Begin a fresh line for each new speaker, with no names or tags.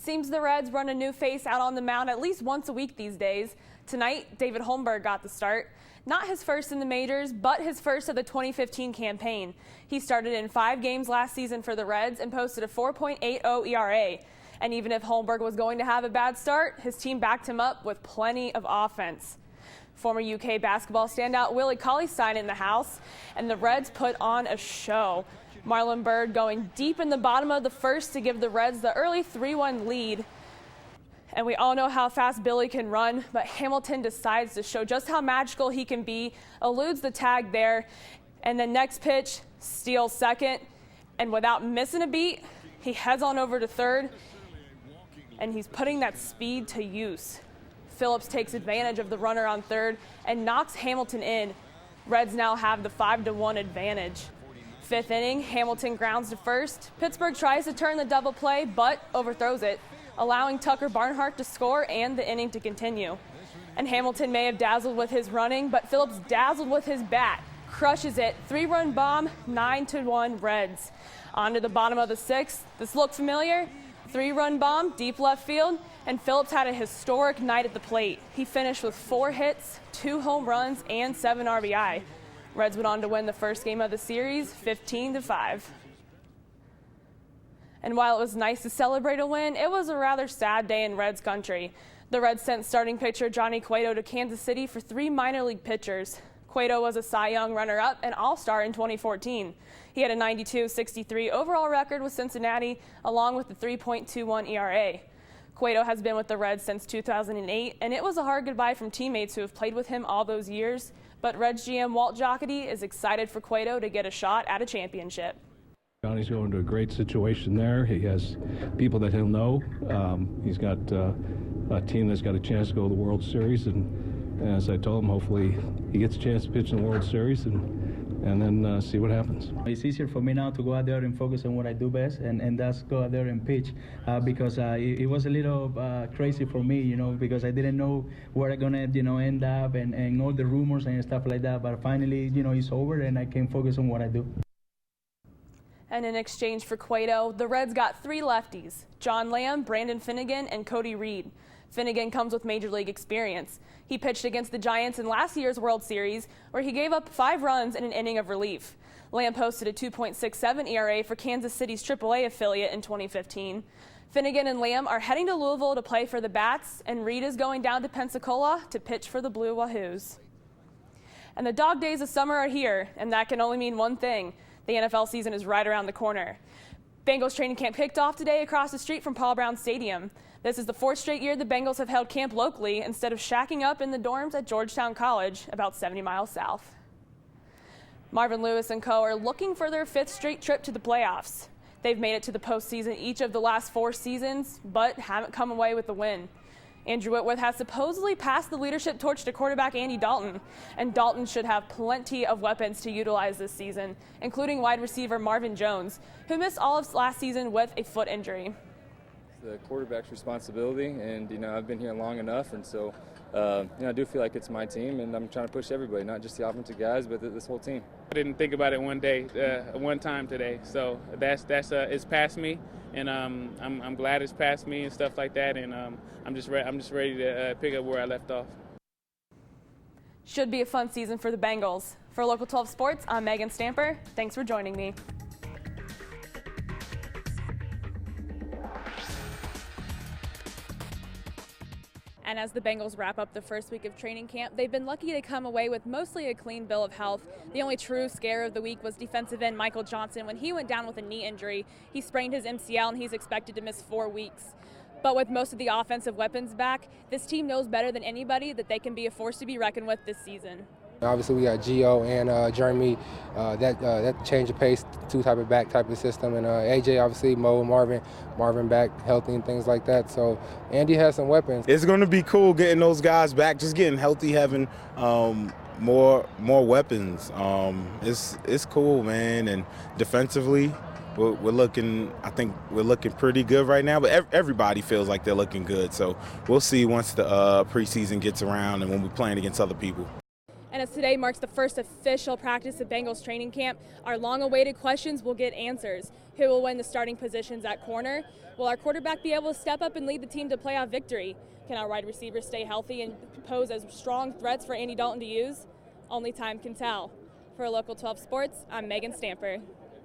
Seems the Reds run a new face out on the mound at least once a week these days. Tonight, David Holmberg got the start. Not his first in the majors, but his first of the 2015 campaign. He started in 5 games last season for the Reds and posted a 4.80 ERA. And even if Holmberg was going to have a bad start, his team backed him up with plenty of offense. Former UK basketball standout Willie Cauley-Stein in the house, and the Reds put on a show. Marlon Byrd going deep in the bottom of the first to give the Reds the early 3-1 lead. And we all know how fast Billy can run, but Hamilton decides to show just how magical he can be, eludes the tag there, and the next pitch, steals second, and without missing a beat, he heads on over to third, and he's putting that speed to use. Phillips takes advantage of the runner on third and knocks Hamilton in. Reds now have the 5-1 advantage. 5th inning, Hamilton grounds to first. Pittsburgh tries to turn the double play, but overthrows it, allowing Tucker Barnhart to score and the inning to continue. And Hamilton may have dazzled with his running, but Phillips dazzled with his bat. Crushes it, 3-run bomb, 9-1 Reds. On to the bottom of the 6th. This look familiar? 3-run bomb, deep left field, and Phillips had a historic night at the plate. He finished with 4 hits, 2 home runs, and 7 RBI. Reds went on to win the first game of the series, 15-5. And while it was nice to celebrate a win, it was a rather sad day in Reds country. The Reds sent starting pitcher Johnny Cueto to Kansas City for 3 minor league pitchers. Cueto was a Cy Young runner-up and All-Star in 2014. He had a 92-63 overall record with Cincinnati, along with the 3.21 ERA. Cueto has been with the Reds since 2008, and it was a hard goodbye from teammates who have played with him all those years. But Reds GM Walt Jocketty is excited for Cueto to get a shot at a championship.
Johnny's going to a great situation there. He has people that he'll know. He's got a team that's got a chance to go to the World Series, and as I told him, hopefully he gets a chance to pitch in the World Series and then see what happens.
It's easier for me now to go out there and focus on what I do best, and that's go out there and pitch, because it was a little crazy for me, because I didn't know where I'm gonna, end up, and all the rumors and stuff like that. But finally, it's over, and I can focus on what I do.
And in exchange for Cueto, the Reds got 3 lefties: John Lamb, Brandon Finnegan, and Cody Reed. Finnegan comes with major league experience. He pitched against the Giants in last year's World Series, where he gave up 5 runs in an inning of relief. Lamb posted a 2.67 ERA for Kansas City's AAA affiliate in 2015. Finnegan and Lamb are heading to Louisville to play for the Bats, and Reed is going down to Pensacola to pitch for the Blue Wahoos. And the dog days of summer are here, and that can only mean one thing: the NFL season is right around the corner. Bengals training camp kicked off today across the street from Paul Brown Stadium. This is the 4th straight year the Bengals have held camp locally instead of shacking up in the dorms at Georgetown College, about 70 miles south. Marvin Lewis and co. are looking for their 5th straight trip to the playoffs. They've made it to the postseason each of the last 4 seasons, but haven't come away with the win. Andrew Whitworth has supposedly passed the leadership torch to quarterback Andy Dalton, and Dalton should have plenty of weapons to utilize this season, including wide receiver Marvin Jones, who missed all of last season with a foot injury.
The quarterback's responsibility, and I've been here long enough, and so I do feel like it's my team, and I'm trying to push everybody, not just the offensive guys, but this whole team.
I didn't think about it one time today, so that's it's past me, and I'm glad it's past me and stuff like that, and I'm just ready to pick up where I left off.
Should be a fun season for the Bengals. For Local 12 Sports, I'm Megan Stamper. Thanks for joining me. And as the Bengals wrap up the first week of training camp, they've been lucky to come away with mostly a clean bill of health. The only true scare of the week was defensive end Michael Johnson when he went down with a knee injury. He sprained his MCL and he's expected to miss 4 weeks. But with most of the offensive weapons back, this team knows better than anybody that they can be a force to be reckoned with this season.
Obviously, we got Gio and Jeremy. That change of pace, 2 type of back type of system, and AJ obviously, Mo, Marvin back healthy and things like that. So Andy has some weapons.
It's going to be cool getting those guys back, just getting healthy, having more weapons. It's cool, man. And defensively, I think we're looking pretty good right now, but everybody feels like they're looking good. So we'll see once the preseason gets around and when we're playing against other people.
And as today marks the first official practice of Bengals training camp, our long-awaited questions will get answers. Who will win the starting positions at corner? Will our quarterback be able to step up and lead the team to playoff victory? Can our wide receivers stay healthy and pose as strong threats for Andy Dalton to use? Only time can tell. For Local 12 Sports, I'm Megan Stamper.